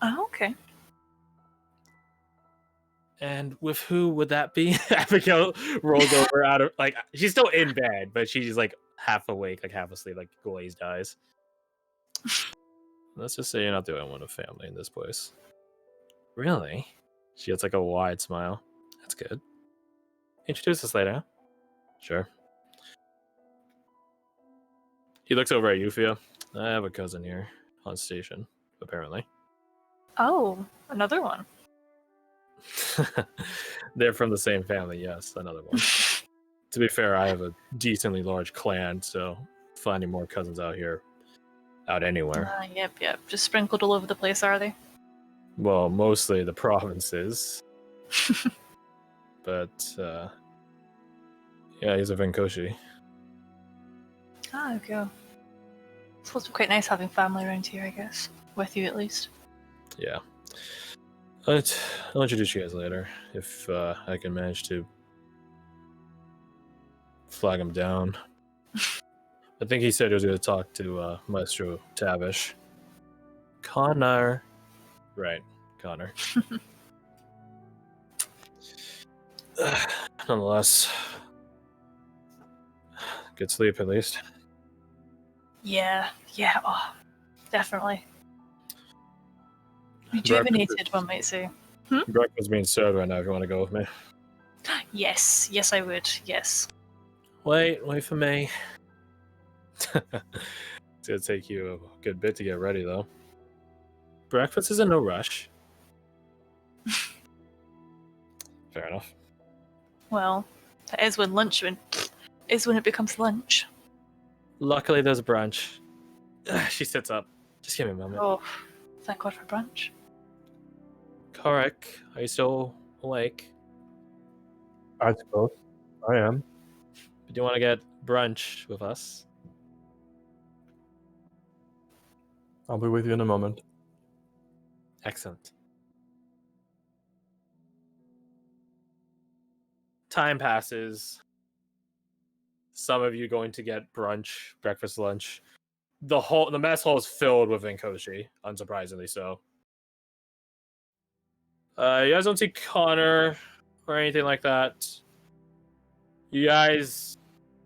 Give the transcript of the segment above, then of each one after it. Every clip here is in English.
Oh, okay. And with who would that be? Abigail rolls over out of she's still in bed, but she's like half awake, like half asleep, like glazed eyes. Let's just say you're not the only one with family in this place. Really? She gets like a wide smile. That's good. Introduce us later. Sure. He looks over at Euphia. I have a cousin here on station, apparently. Oh, another one. They're from the same family, yes, another one. To be fair, I have a decently large clan, so finding more cousins out anywhere. Yep. Just sprinkled all over the place, are they? Well, mostly the provinces. But, yeah, he's a Venkoshi. Ah, okay. It's supposed to be quite nice having family around here, I guess. With you, at least. Yeah. I'll introduce you guys later, if I can manage to flag him down. I think he said he was going to talk to Maestro Tavish. Connor. Right, Connor. Nonetheless, good sleep at least. Yeah, oh, definitely. Rejuvenated, one might say. Breakfast being served right now if you want to go with me. Yes, I would, yes. Wait for me. It's going to take you a good bit to get ready, though. Breakfast is in no rush. Fair enough. Well, that is when it becomes lunch. Luckily, there's brunch. She sits up. Just give me a moment. Oh, thank God for brunch. Karek, are you still awake? I suppose. I am. Do you want to get brunch with us? I'll be with you in a moment. Excellent. Time passes. Some of you going to get brunch, breakfast, lunch. The mess hall is filled with Venkoshi, unsurprisingly so. You guys don't see Connor or anything like that. You guys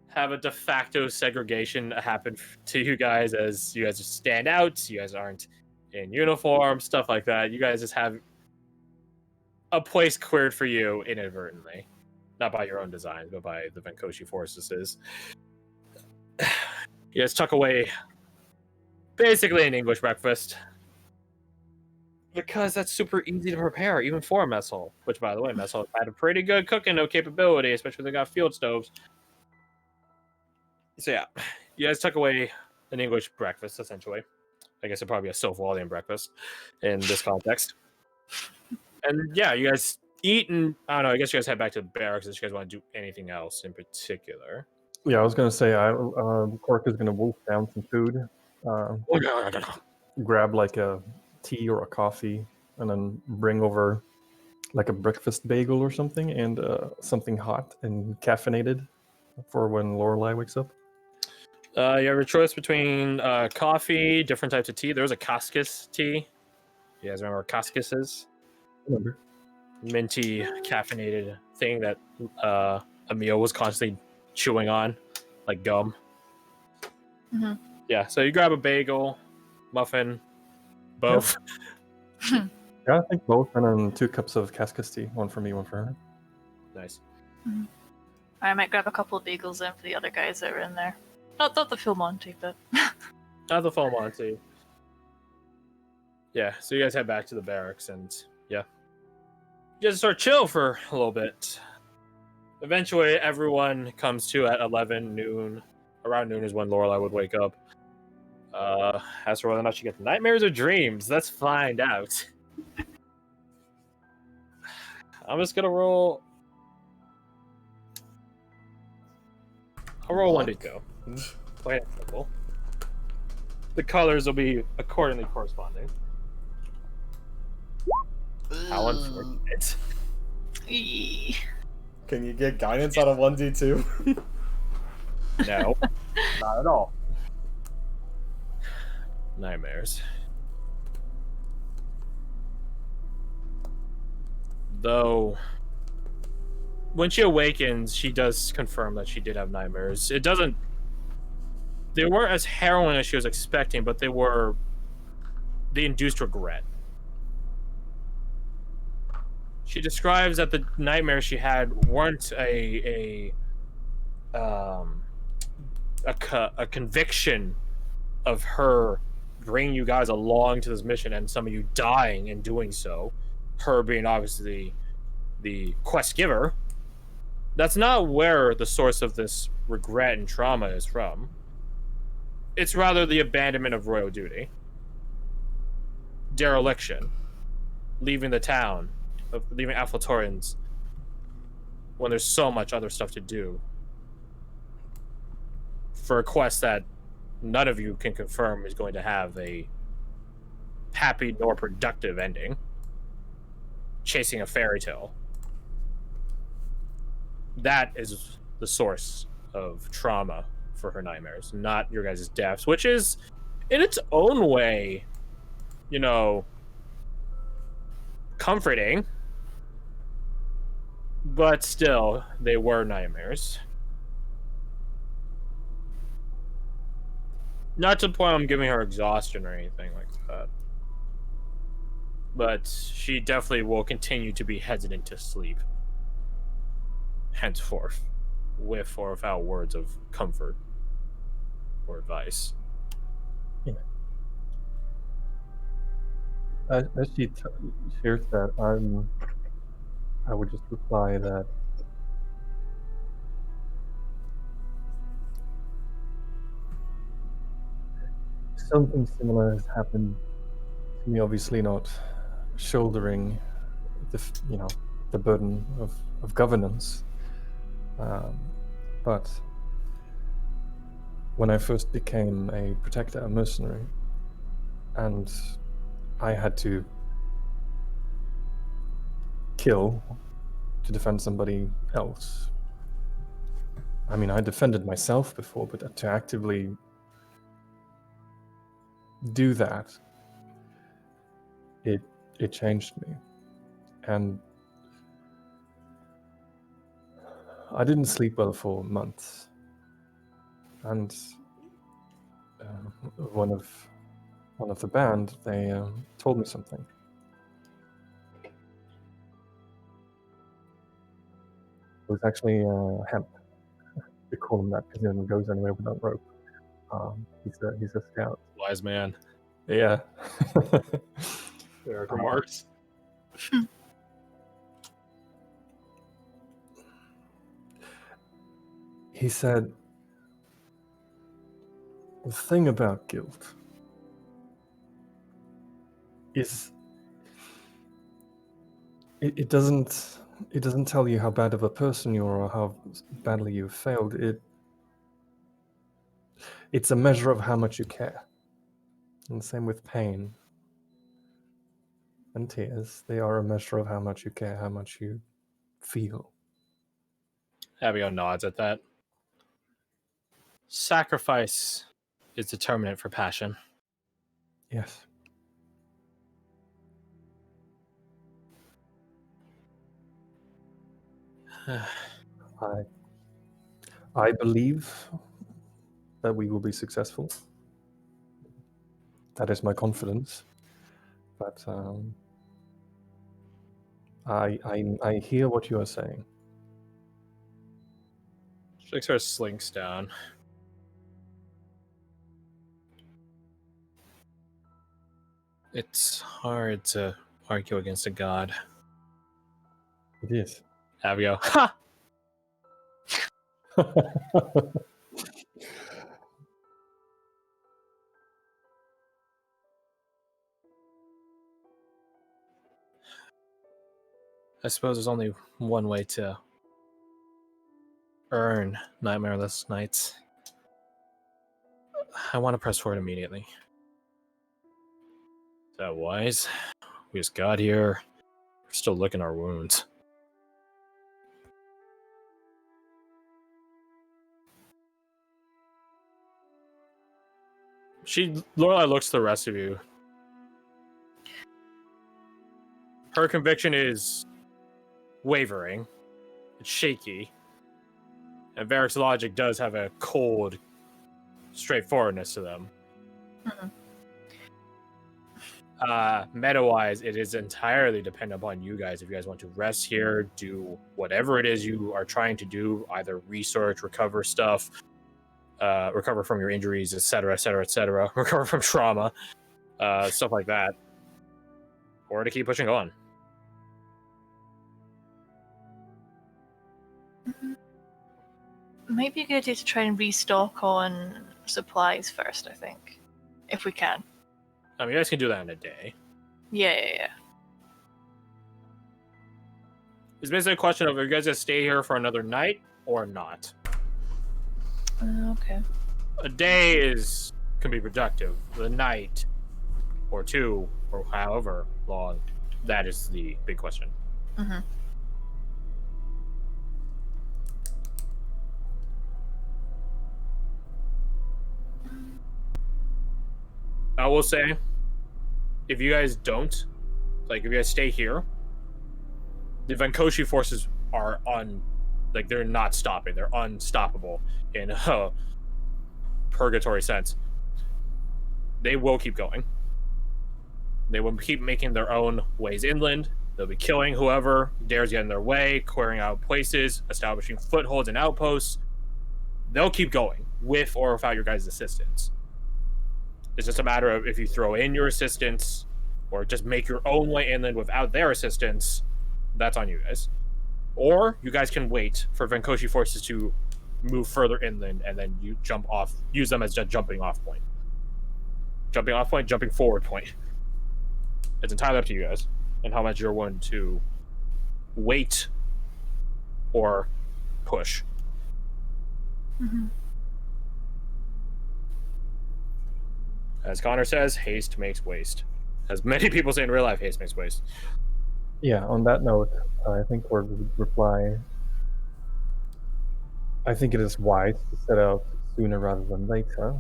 have a de facto segregation happen to you guys as you guys just stand out. You guys aren't in uniform, stuff like that. You guys just have a place cleared for you inadvertently. Not by your own design, but by the Venkoshi forces. You guys tuck away basically an English breakfast. Because that's super easy to prepare, even for a mess hall. Which, by the way, mess halls had a pretty good cooking capability, especially if they got field stoves. So yeah, you guys tuck away an English breakfast, essentially. I guess it'd probably be a Sofwalian breakfast in this context. And yeah, you guys eat, and I don't know, I guess you guys head back to the barracks if you guys want to do anything else in particular. Yeah, I was going to say, Cork is going to wolf down some food. Grab like a tea or a coffee, and then bring over like a breakfast bagel or something, and something hot and caffeinated for when Lorelai wakes up. You have a choice between coffee, different types of tea. There's a Cascus tea. You guys remember what Cascus is? Remember. Minty, caffeinated thing that Emil was constantly chewing on, like gum. Mm-hmm. Yeah, so you grab a bagel, muffin, both. Yep. Yeah, I think both, and then 2 cups of Cascus tea, one for me, one for her. Nice. Mm-hmm. I might grab a couple of bagels then for the other guys that are in there. Not the full Monty, but... Not the full Monty. Yeah, so you guys head back to the barracks, and yeah. You guys start chill for a little bit. Eventually, everyone comes to at 11, noon. Around noon is when Lorelai would wake up. As for whether or not she gets nightmares or dreams, let's find out. I'm just gonna roll... I'll roll 1d2. Plain and simple. The colors will be accordingly corresponding. How unfortunate. Can you get guidance out of 1d2? No, not at all. Nightmares. Though, when she awakens, she does confirm that she did have nightmares. It doesn't... They weren't as harrowing as she was expecting, but they were... They induced regret. She describes that the nightmares she had weren't a conviction of her bringing you guys along to this mission and some of you dying in doing so. Her being obviously the quest giver. That's not where the source of this regret and trauma is from. It's rather the abandonment of royal duty. Dereliction. Leaving the town. Of leaving Afflatorians when there's so much other stuff to do. For a quest that none of you can confirm is going to have a happy nor productive ending. Chasing a fairy tale. That is the source of trauma for her nightmares, not your guys' deaths, which is, in its own way, you know, comforting. But still, they were nightmares. Not to the point I'm giving her exhaustion or anything like that. But she definitely will continue to be hesitant to sleep. Henceforth. With or without words of comfort. Or advice. Yeah. As she shares that, I would just reply that something similar has happened to me. Obviously, not shouldering the burden of governance, but when I first became a protector, a mercenary, and I had to kill to defend somebody else. I mean, I defended myself before, but to actively do that, it changed me. And I didn't sleep well for months. And one of the band, they told me something. It was actually hemp. We call him that because he never goes anywhere without rope. He's a scout. Wise man. Yeah. Eric remarks. He said, the thing about guilt is it doesn't tell you how bad of a person you are or how badly you've failed. It's a measure of how much you care. And the same with pain and tears. They are a measure of how much you care, how much you feel. Abigail nods at that. Sacrifice is determinant for passion. Yes. I believe that we will be successful. That is my confidence. But I hear what you are saying. She sort of slinks down. It's hard to argue against a god. It is. Abigail. Ha! I suppose there's only one way to earn nightmareless nights. I want to press forward immediately. Is that wise? We just got here. We're still licking our wounds. Lorelai looks at the rest of you. Her conviction is wavering. It's shaky. And Varric's logic does have a cold straightforwardness to them. Meta-wise, it is entirely dependent upon you guys. If you guys want to rest here, do whatever it is you are trying to do, either research, recover stuff, recover from your injuries, etc., etc., etc., recover from trauma, stuff like that, or to keep pushing on. Might be a good idea to try and restock on supplies first, I think. If we can. I mean, you guys can do that in a day. Yeah. It's basically a question of, are you guys going to stay here for another night or not? Okay. A day can be productive. The night or two, or however long, that is the big question. Mm-hmm. I will say, if you guys don't, if you guys stay here, the Venkoshi forces are they're not stopping. They're unstoppable in a purgatory sense. They will keep going. They will keep making their own ways inland. They'll be killing whoever dares get in their way, clearing out places, establishing footholds and outposts. They'll keep going, with or without your guys' assistance. It's just a matter of if you throw in your assistance or just make your own way inland without their assistance, that's on you guys. Or you guys can wait for Venkoshi forces to move further inland and then you jump off, use them as a jumping off point. Jumping off point, jumping forward point. It's entirely up to you guys and how much you're willing to wait or push. Mm-hmm. As Connor says, haste makes waste. As many people say in real life, haste makes waste. Yeah, on that note, I think Ward would reply, I think it is wise to set out sooner rather than later.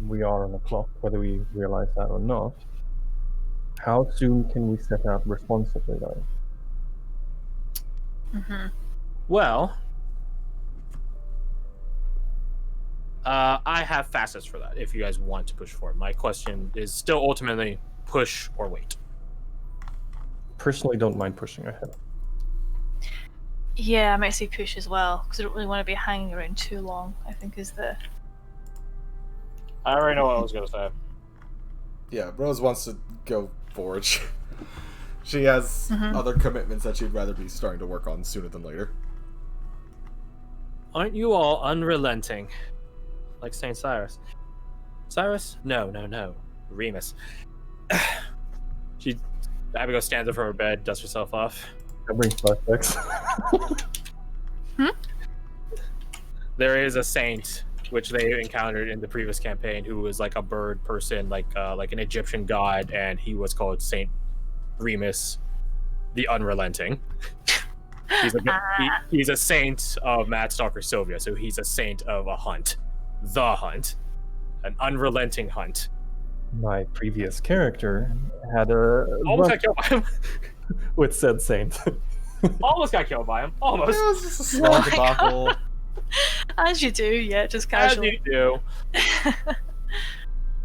We are on the clock, whether we realize that or not. How soon can we set out responsibly, though? Mm-hmm. Well, I have facets for that if you guys want to push forward. My question is still ultimately push or wait. Personally, don't mind pushing ahead. Yeah, I might say push as well, because I don't really want to be hanging around too long, I think is the... I already know what I was going to say. Yeah, Rose wants to go forge. She has other commitments that she'd rather be starting to work on sooner than later. Aren't you all unrelenting? Like St. Cyrus. Cyrus? No. Remus. Abigail stands up from her bed, dusts herself off. That brings flashbacks. There is a saint, which they encountered in the previous campaign, who was like a bird person, like an Egyptian god, and he was called Saint Remus, the Unrelenting. He's a saint of Mad Stalker Sylvia, so he's a saint of a hunt. The hunt. An unrelenting hunt. My previous character had a... Almost got killed by him. with said saint. Almost got killed by him. Almost. It was just a small debacle. As you do, yeah, just As casually. you do.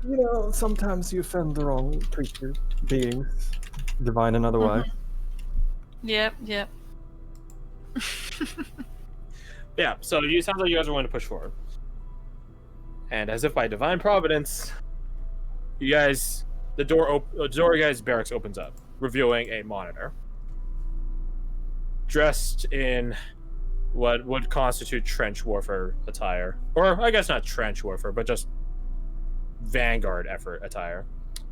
You know, sometimes you offend the wrong creature, beings, divine and otherwise. Yep. Yeah, so it sounds like you guys are going to push forward. And as if by divine providence, the door of you guys' barracks opens up, revealing a monitor. Dressed in what would constitute trench warfare attire. Or, I guess not trench warfare, but just vanguard effort attire.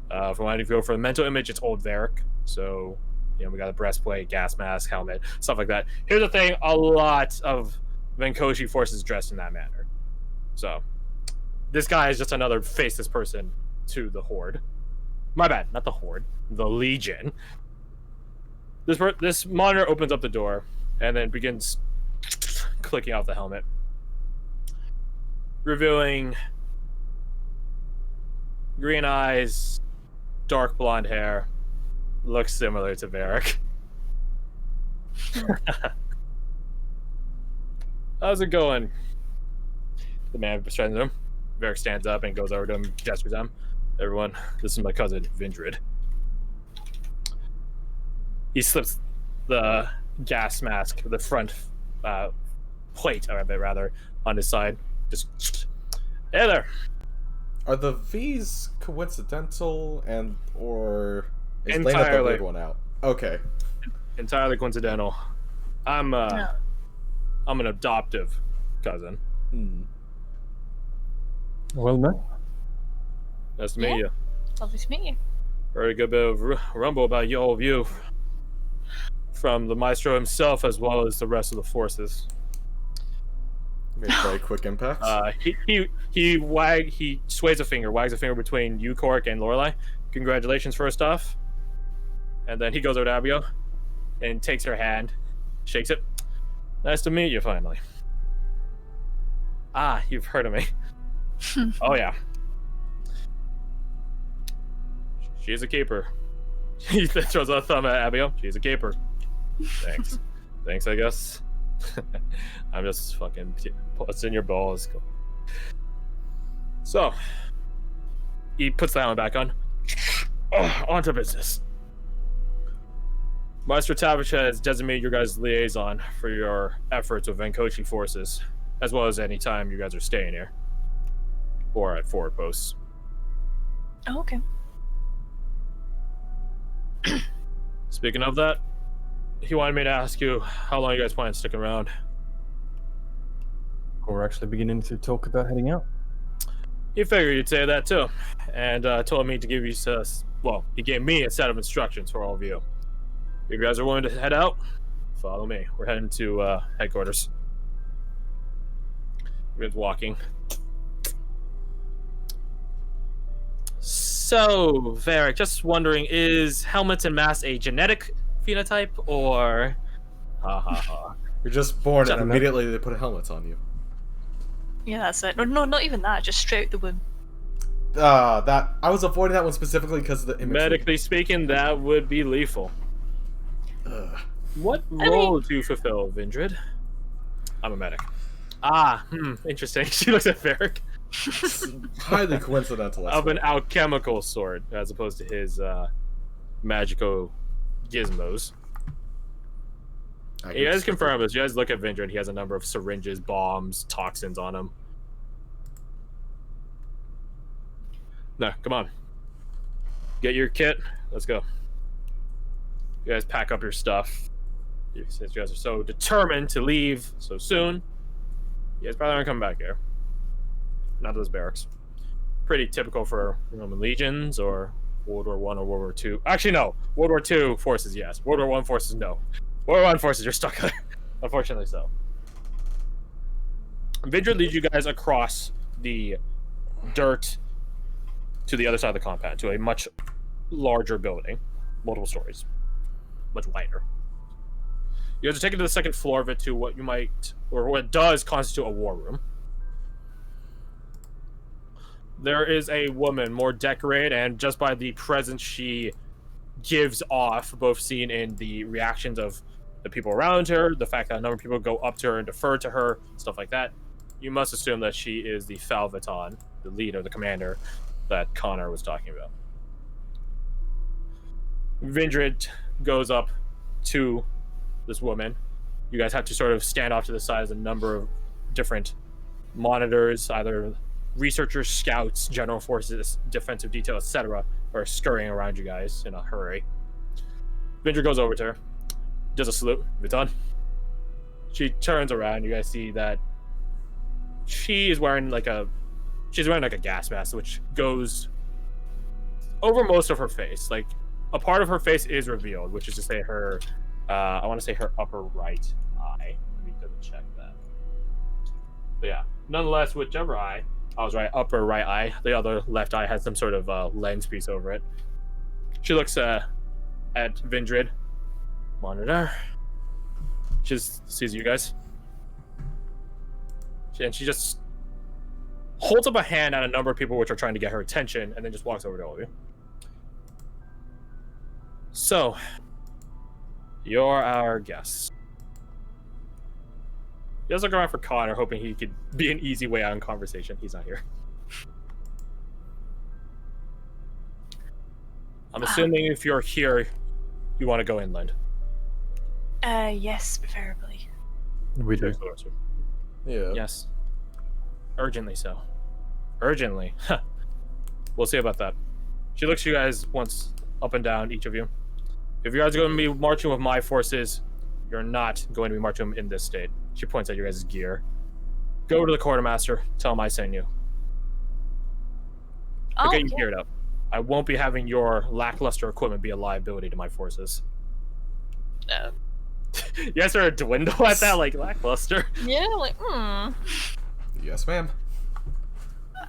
If you want to go for the mental image, it's old Varric. So, we got a breastplate, gas mask, helmet, stuff like that. Here's the thing, a lot of Venkoshi forces dressed in that manner. So, this guy is just another faceless person to the Horde. My bad, not the Horde, the Legion. This monitor opens up the door and then begins clicking off the helmet, revealing green eyes, dark blonde hair, looks similar to Varric. How's it going? The man beside him. Varric stands up and goes over to him, gestures at him. Everyone, this is my cousin, Vindred. He slips the gas mask, the front plate of it, rather, on his side. Just, hey there. Are the V's coincidental or is Lena the Entirely. weird one out? Okay. Entirely coincidental. I'm an adoptive cousin. Hmm. Well met. Nice to meet Yeah. you. Lovely to meet you. Heard a good bit of rumble about all of you from the maestro himself as well as the rest of the forces. Make very quick impacts. He sways a finger, wags a finger between you, Cork, and Lorelei. Congratulations, first off. And then he goes over to Abigail and takes her hand, shakes it. Nice to meet you, finally. Ah, you've heard of me. Oh, yeah. She's a keeper. He throws a thumb at Abigail. She's a keeper. Thanks. Thanks, I guess. I'm just fucking... What's in your balls? So, he puts the helmet back on. On to business. Maestro Tavish has designated your guys' liaison for your efforts with Venkochi forces, as well as any time you guys are staying here. Or at forward posts. Oh, okay. Speaking of that, he wanted me to ask you how long you guys plan on sticking around. We're actually beginning to talk about heading out. He figured you'd say that too, and told me to give you he gave me a set of instructions for all of you. You guys are willing to head out? Follow me. We're heading to headquarters. We're walking. So, Varric, just wondering, is helmets and masks a genetic phenotype, or... Ha ha ha. You're just born and Something that- immediately they put helmets on you. Yeah, that's it. No, not even that. Just straight out the womb. That I was avoiding that one specifically because of the imagery. Medically speaking, that would be lethal. Ugh. What role do you fulfill, Vindred? I'm a medic. Interesting. She looks at Varric. Highly coincidental. I Of an swear. alchemical sword, as opposed to his magical gizmos. I You guys guess. confirm this. You guys look at Vindred. He has a number of syringes, bombs, toxins on him. No, come on. Get your kit. Let's go. You guys pack up your stuff. Since you guys are so determined to leave so soon, you guys probably aren't coming back here. Not those barracks. Pretty typical for Roman legions or World War I or World War II. Actually, no. World War II forces, yes. World War I forces, no. World War I forces, you're stuck there. Unfortunately so. Vindred leads you guys across the dirt to the other side of the compound, to a much larger building. Multiple stories. Much wider. You guys are taken to the second floor of it to what you might, or what does constitute a war room. There is a woman, more decorated, and just by the presence she gives off, both seen in the reactions of the people around her, the fact that a number of people go up to her and defer to her, stuff like that, you must assume that she is the Falvaton, the leader, the commander that Connor was talking about. Vindred goes up to this woman. You guys have to sort of stand off to the side as a number of different monitors, either researchers, scouts, general forces, defensive detail, etc., are scurrying around you guys in a hurry. Vindred goes over to her, does a salute. Viton. She turns around. You guys see that she's wearing like a gas mask, which goes over most of her face. Like a part of her face is revealed, which is to say her, I want to say her upper right eye. Let me double check that. But yeah, nonetheless, whichever eye. I was right, upper right eye. The other left eye has some sort of lens piece over it. She looks at Vindred. Monitor. She just sees you guys. And she just holds up a hand at a number of people which are trying to get her attention, and then just walks over to all of you. So, You're our guest. You guys look around for Connor, hoping he could be an easy way out in conversation. He's not here. I'm assuming if you're here, you want to go inland. Yes, preferably. We do. Yeah. Yes. Urgently so. Urgently. We'll see about that. She looks at you guys once up and down, each of you. If you guys are going to be marching with my forces, you're not going to be marching them in this state. She points at your guys' gear. Go to the quartermaster. Tell him I sent you. Oh, Get you geared up. I won't be having your lackluster equipment be a liability to my forces. You guys are a dwindle at that, like lackluster. Yeah, like, Yes, ma'am.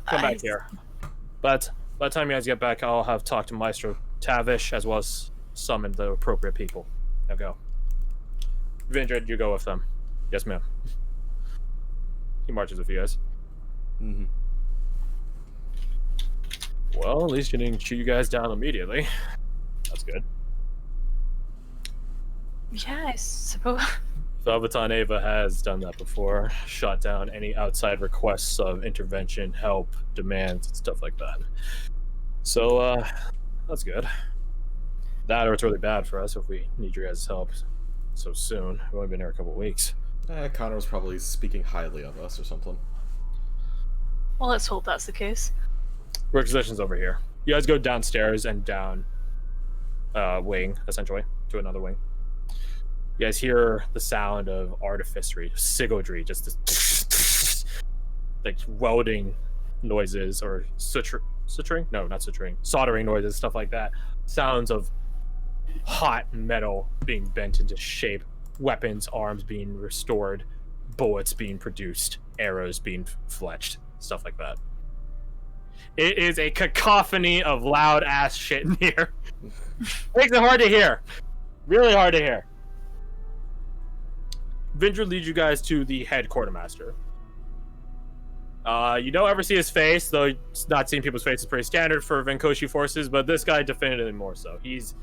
Come back here. But by the time you guys get back, I'll have talked to Maestro Tavish as well as summon the appropriate people. Now go. Vindred, you go with them. Yes, ma'am. He marches with you guys. Mm-hmm. Well, at least you didn't shoot you guys down immediately. That's good. Yeah, I suppose. Velveton Ava has done that before. Shot down any outside requests of intervention, help, demands, and stuff like that. So, that's good. That or it's really bad for us if we need your guys' help so soon. We've only been here a couple weeks. Connor was probably speaking highly of us or something. Well, let's hope that's the case. Requisition's over here. You guys go downstairs and down wing, essentially, to another wing. You guys hear the sound of artificery, sigildry, just this like welding noises or suturing? No, not suturing. Soldering noises, stuff like that. Sounds of hot metal being bent into shape, weapons, arms being restored, bullets being produced, arrows being fletched, stuff like that. It is a cacophony of loud ass shit in here. Makes it hard to hear. Really hard to hear. Vindred leads you guys to the head quartermaster. You don't ever see his face, though not seeing people's faces is pretty standard for Venkoshi forces, but this guy definitively more so. He's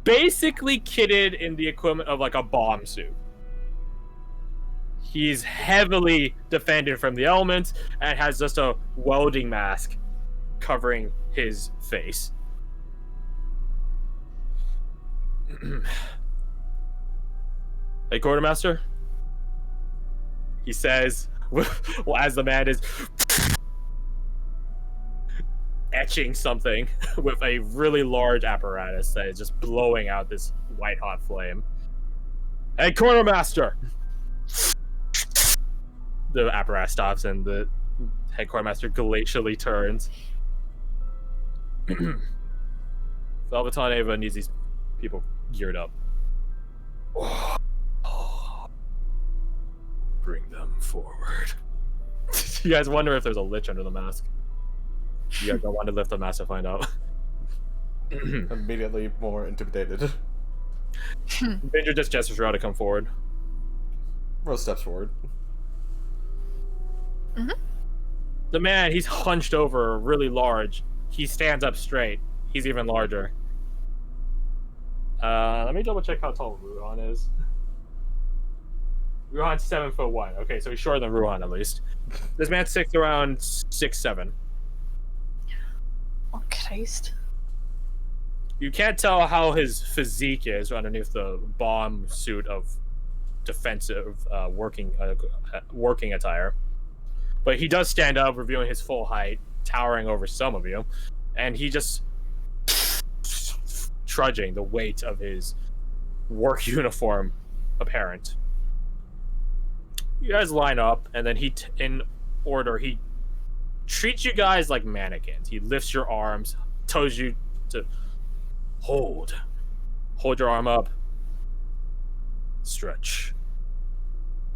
basically kitted in the equivalent of like a bomb suit. He's heavily defended from the elements and has just a welding mask covering his face. Hey, quartermaster? He says, well, as the man is etching something with a really large apparatus that is just blowing out this white hot flame. Hey, quartermaster! The apparatus stops and the head quartermaster glacially turns. Velveton Ava needs these people geared up. Bring them forward. You guys wonder if there's a lich under the mask. You guys don't want to lift the mask to find out. Immediately more intimidated. Vindred just gestures for her to come forward. Rose steps forward. Mm-hmm. The man, he's hunched over, really large. He stands up straight. He's even larger. Let me double check how tall Ruhan is. Ruhan's 7'1". Okay, so he's shorter than Ruhan at least. This man's around 6'7". Oh, Christ. You can't tell how his physique is underneath the bomb suit of defensive working attire. But he does stand up, revealing his full height, towering over some of you. And he just trudging the weight of his work uniform apparent. You guys line up, and then he treats you guys like mannequins. He lifts your arms, tells you to hold your arm up, stretch,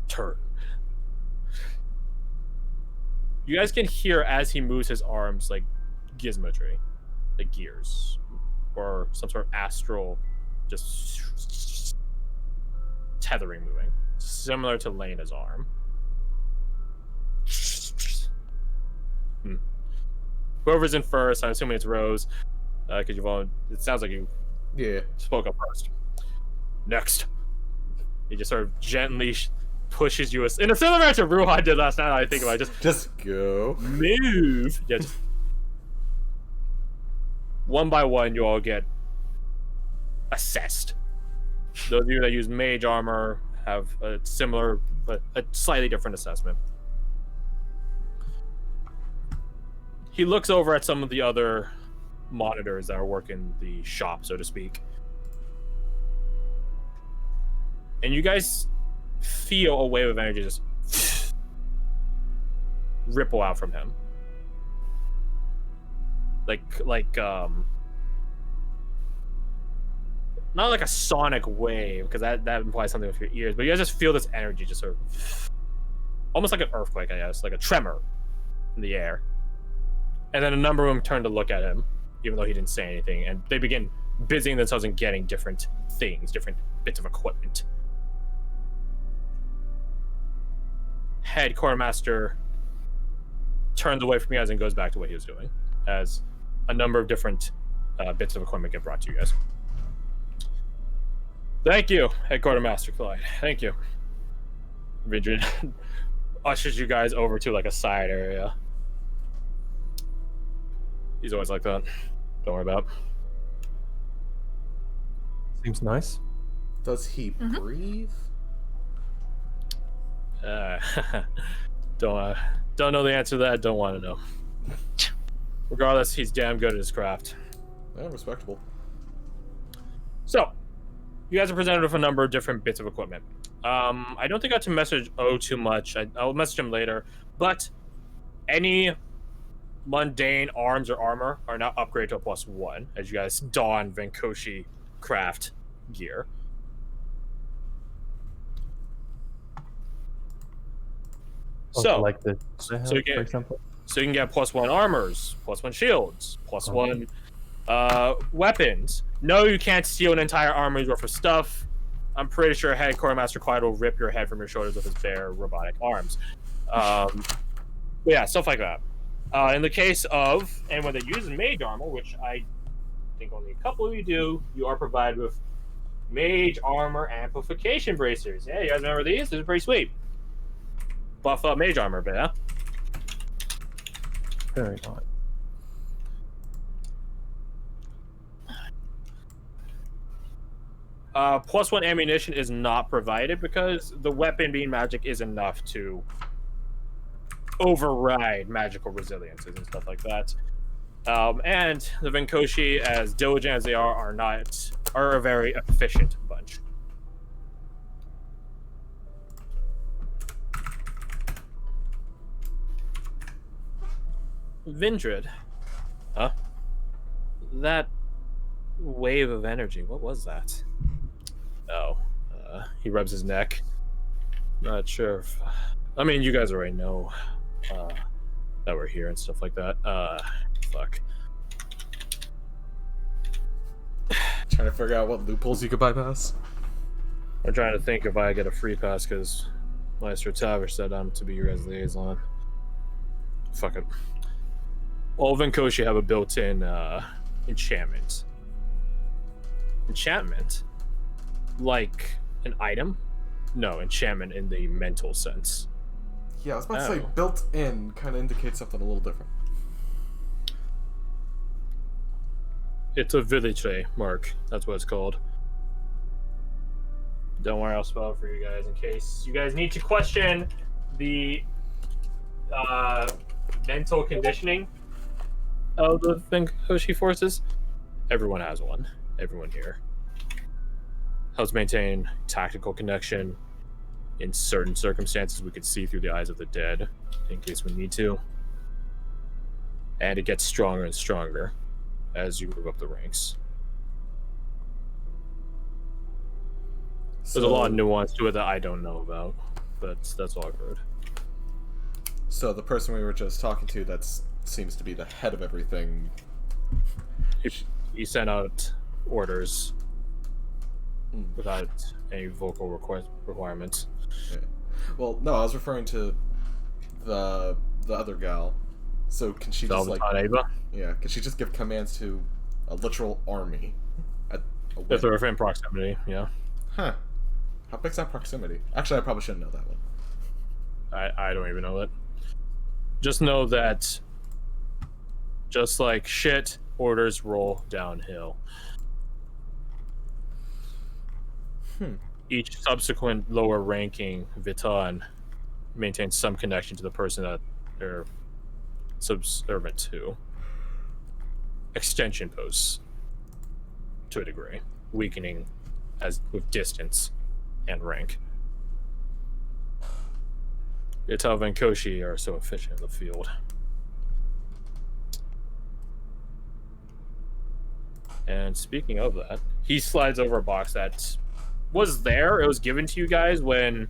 turn. You guys can hear as he moves his arms like gizmotry, like gears, or some sort of astral, just tethering moving, similar to Lena's arm. Whoever's in first, I'm assuming it's Rose, because you've all. It sounds like you Yeah. spoke up first. Next. He just sort of gently pushes you in a similar manner to Ruhan did last night. I think about it. Just go. Move. Yeah. Just, one by one, you all get assessed. Those of you that use mage armor have a similar, but a slightly different assessment. He looks over at some of the other monitors that are working the shop, so to speak. And you guys feel a wave of energy just ripple out from him. Not like a sonic wave, because that implies something with your ears, but you guys just feel this energy just sort of almost like an earthquake, I guess, like a tremor in the air. And then a number of them turn to look at him, even though he didn't say anything, and they begin busying themselves and getting different things, different bits of equipment. Head quartermaster turns away from you guys and goes back to what he was doing, as a number of different bits of equipment get brought to you guys. Thank you, Head Quartermaster Clyde. Thank you. Vidrid ushers you guys over to like a side area. He's always like that. Don't worry about it. Seems nice. Does he breathe? Don't know the answer to that. Don't want to know. Regardless, he's damn good at his craft. Yeah, respectable. So, you guys are presented with a number of different bits of equipment. I don't think I got to message O too much. I'll message him later. But any mundane arms or armor are now upgraded to a +1 as you guys don Venkoshi craft gear. So, like the so you get, for example. So you can get +1 armors, +1 shields, +1 weapons. No, you can't steal an entire armor's worth of stuff. I'm pretty sure Head Quartermaster Clyde will rip your head from your shoulders with his bare robotic arms. But yeah, stuff like that. In the case of anyone that uses mage armor, which I think only a couple of you do, you are provided with mage armor amplification bracers. Yeah, you guys remember these? These are pretty sweet. Buff up mage armor a bit, huh? Very nice. +1 ammunition is not provided because the weapon being magic is enough to override magical resiliences and stuff like that. And the Venkoshi, as diligent as they are a very efficient bunch. Vindred. Huh? That wave of energy, what was that? Oh, he rubs his neck. Not sure if... I mean, you guys already know that we're here and stuff like that. Fuck. Trying to figure out what loopholes you could bypass. I'm trying to think if I get a free pass because Maestro Tavish said I'm to be your guys' liaison. Fuck it. All Venkoshi have a built-in enchantment. Enchantment? Like an item? No, enchantment in the mental sense. Yeah, I was about to say built-in kind of indicates something a little different. It's a village mark. That's what it's called. Don't worry, I'll spell it for you guys in case you guys need to question the mental conditioning of the Venkoshi forces. Everyone has one. Everyone here. Helps maintain tactical connection. In certain circumstances, we could see through the eyes of the dead, in case we need to. And it gets stronger and stronger as you move up the ranks. There's a lot of nuance to it that I don't know about, but that's all I've heard. So the person we were just talking to, that seems to be the head of everything. He sent out orders without any vocal requirements. Yeah. Well, no, I was referring to the other gal. So can she just can she just give commands to a literal army? If they're within proximity, yeah. Huh. How big's that proximity? Actually, I probably shouldn't know that one. I don't even know it. Just know that, just like shit, orders roll downhill. Each subsequent lower ranking Viton maintains some connection to the person that they're subservient to. Extension posts, to a degree, weakening as with distance and rank. It's how Venkoshi are so efficient in the field. And speaking of that, he slides over a box that was there. It was given to you guys when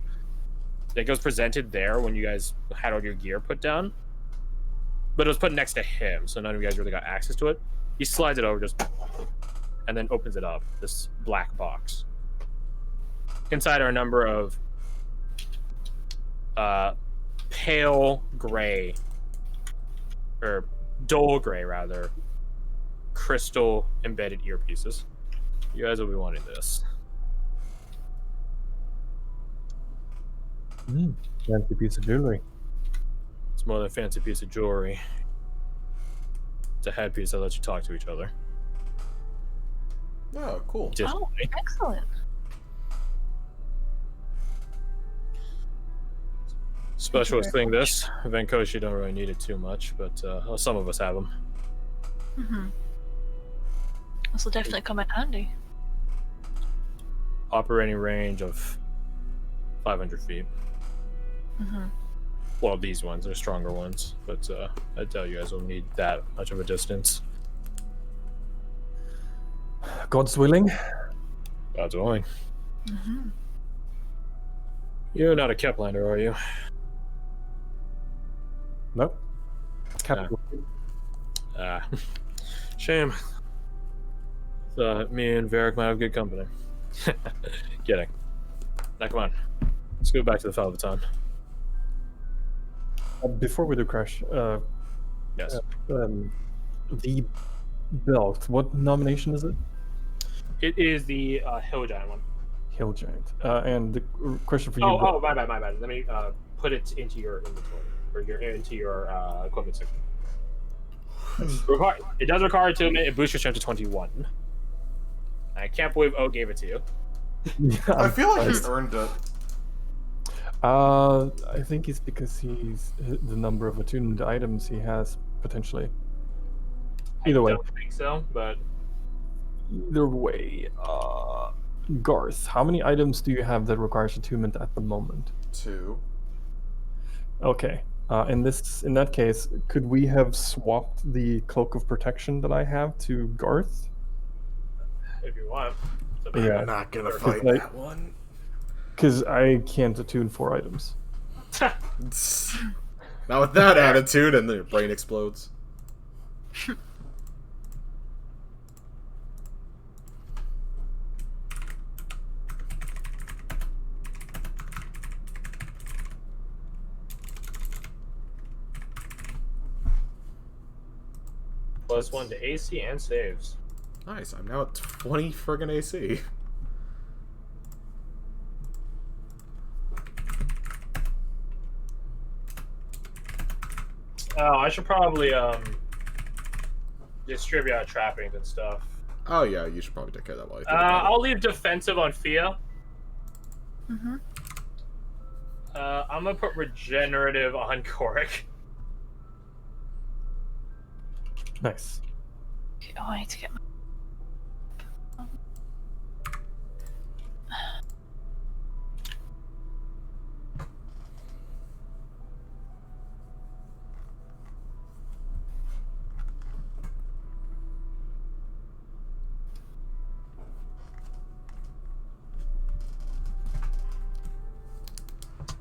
it was presented there when you guys had all your gear put down. But it was put next to him, so none of you guys really got access to it. He slides it over just and then opens it up, this black box. Inside are a number of pale gray, or dull gray rather, crystal embedded earpieces. You guys will be wanting this. Fancy piece of jewelry. It's more than a fancy piece of jewelry. It's a headpiece that lets you talk to each other. Oh, cool. Oh, excellent. Specialist thing, this. Venkoshi don't really need it too much, but some of us have them. Mm-hmm. This will definitely come in handy. Operating range of 500 feet. Mm-hmm. Well, these ones are stronger ones, but I doubt you guys will need that much of a distance. God's willing. God's willing. Mm-hmm. You're not a Keplander, are you? Nope. Capital. Shame. Me and Varric might have good company. Kidding. Now come on. Let's go back to the Falvaton. Before we do crash, Yes. the belt, what nomination is it? It is the Hill Giant one. Hill Giant. And the question for you. Oh, my bad. Let me put it into your inventory, or into your equipment section. It does require attunement. It boosts your strength to 21. I can't believe O gave it to you. Yeah, I feel like he's earned it. I think it's because he's the number of attuned items he has potentially. Either way. I don't think so, but Either way, Garth, how many items do you have that requires attunement at the moment? 2. Okay. In that case, could we have swapped the cloak of protection that I have to Garth? if you want. Yeah. I'm not gonna fight like- that one. Because I can't attune 4 items. Not with that attitude, and then your brain explodes. +1 to AC and saves. Nice, I'm now at 20 friggin' AC. Oh, I should probably distribute our trappings and stuff. Oh yeah, you should probably take care of that while you think I'll leave defensive on Fia. Mm-hmm. I'm gonna put regenerative on Korik. Nice. Oh, I need to get my...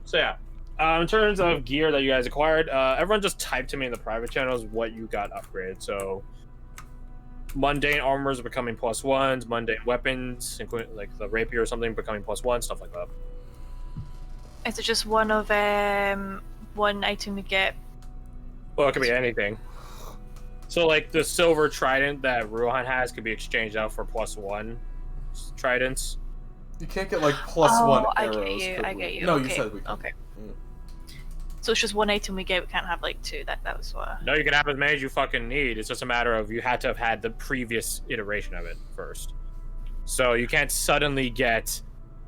So yeah, in terms of gear that you guys acquired, everyone just type to me in the private channels what you got upgraded. So mundane armors are becoming +1s, mundane weapons, including like the rapier or something, becoming +1, stuff like that. Is it just one of one item we get? Well, it could be anything. So like the silver trident that Ruhan has could be exchanged out for +1 tridents. You can't get like +1 I arrows. get you. per I get week. you. No, okay. you said we can. Okay. Mm. So it's just one item we get. We can't have like two. That was what. No, you can have as many as you fucking need. It's just a matter of you had to have had the previous iteration of it first. So you can't suddenly get,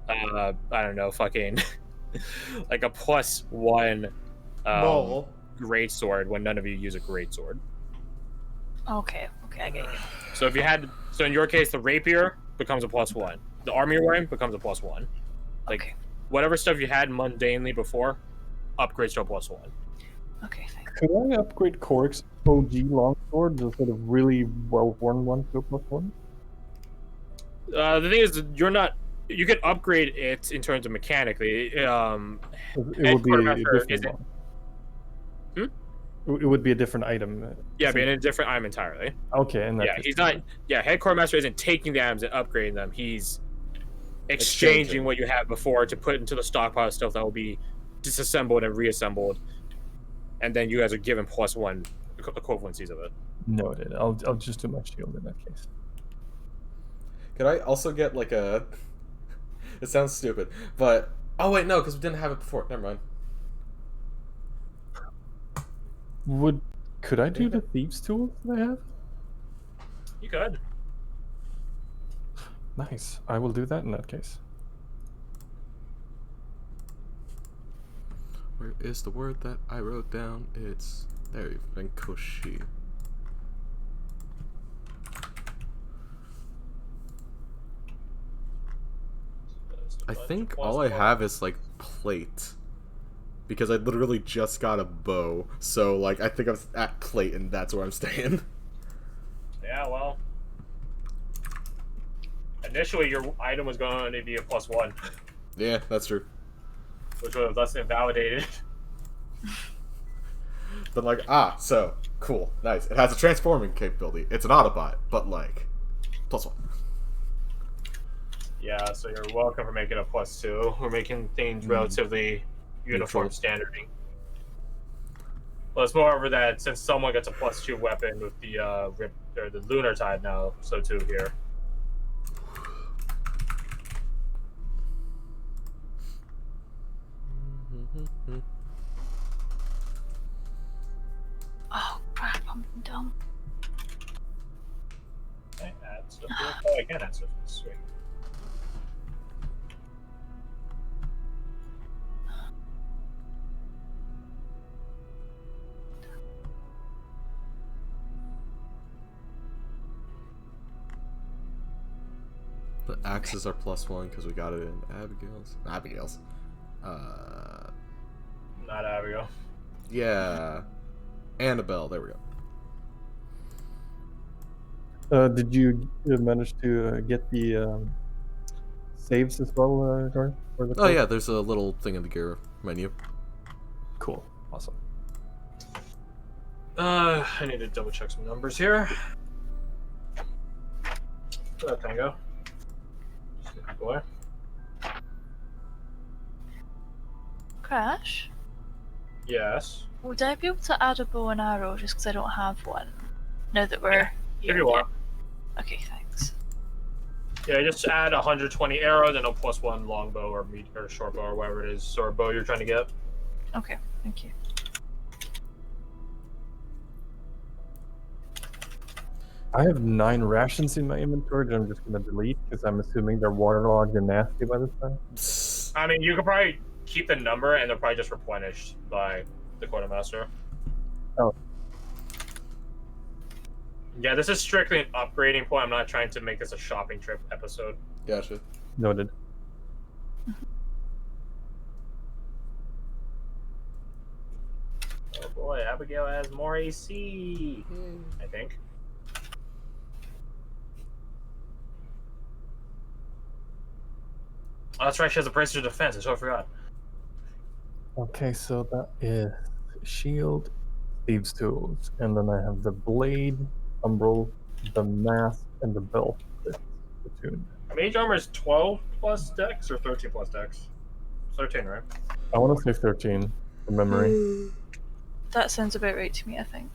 I don't know, fucking like a +1 No. great sword when none of you use a great sword. Okay, I get you. So if you had, so in your case, the rapier becomes a +1. The armor you're wearing becomes a +1. Like Okay. whatever stuff you had mundanely before, upgrades to a +1. Okay, thanks. Could I upgrade Korik's OG longsword instead of really well-worn one to a +1? The thing is, you're not. You can upgrade it in terms of mechanically. It would be a Quartermaster different isn't- one. It would be a different item. Yeah, but in a different item entirely. Okay, and Yeah, he's not. Yeah, head quartermaster isn't taking the items and upgrading them. He's exchanging what you had before to put into the stockpile stuff that will be disassembled and reassembled, and then you guys are given +1 equivalencies of it. Noted. I'll just do my shield in that case. Could I also get like a? It sounds stupid, but oh wait, no, because we didn't have it before. Never mind. Could I do the thieves tools that I have? You could. Nice. I will do that in that case. Where is the word that I wrote down? It's there. Venkoshi. I think all I have is like plate, because I literally just got a bow. So like I think I'm at plate, and that's where I'm staying. Yeah, well. Initially, your item was going to be a +1, Yeah, that's true. which would have thus invalidated. But like, so cool, nice. It has a transforming capability. It's an Autobot, but like +1. Yeah, so you're welcome for making a +2. We're making things relatively uniform standarding. Well, it's moreover that since someone gets a +2 weapon with the the lunar tide now, so too here. Oh crap! I'm dumb. Okay, add stuff here. Oh, I can add stuff. Sweet. The axes are +1 because we got it in Abigail's. Not Abigail. Yeah. Annabelle, there we go. Did you manage to get the saves as well, Garth? Oh yeah, there's a little thing in the gear menu. Cool. Awesome. I need to double check some numbers here. Tango. Boy. Crash? Yes. Would I be able to add a bow and arrow just because I don't have one? Now that we're If you want. Okay, thanks. Yeah, just add 120 arrows and a +1 longbow or short bow or whatever it is, sword bow you're trying to get. Okay, thank you. I have 9 rations in my inventory that I'm just gonna delete because I'm assuming they're waterlogged and nasty by this time. I mean, you could probably keep the number and they're probably just replenished by the quartermaster. Oh. Yeah, this is strictly an upgrading point. I'm not trying to make this a shopping trip episode. Gotcha. Noted. Oh boy, Abigail has more AC, I think. Oh, that's right, she has a bracer defense. I totally forgot. Okay, so that is shield, thieves tools, and then I have the blade, umbrel, the mask, and the belt. Platoon. Mage armor is 12 plus dex or 13 plus dex? 13, right? I want to say 13 from memory. That sounds about right to me, I think.